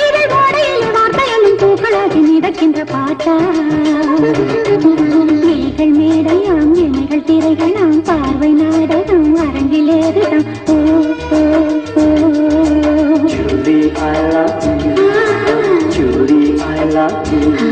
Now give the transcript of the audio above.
இதழ் வாடையில் வார்த்தையெல்லாம் பூக்களாகி மிதக்கின்ற பாட்டா மேகள் மேடையாம் இமைகள் திரைகளாம் பார்வை நாடகம் அரங்கிலேறிடம் ஓ ஓ ஓ Julie, I love you. Julie, I love you.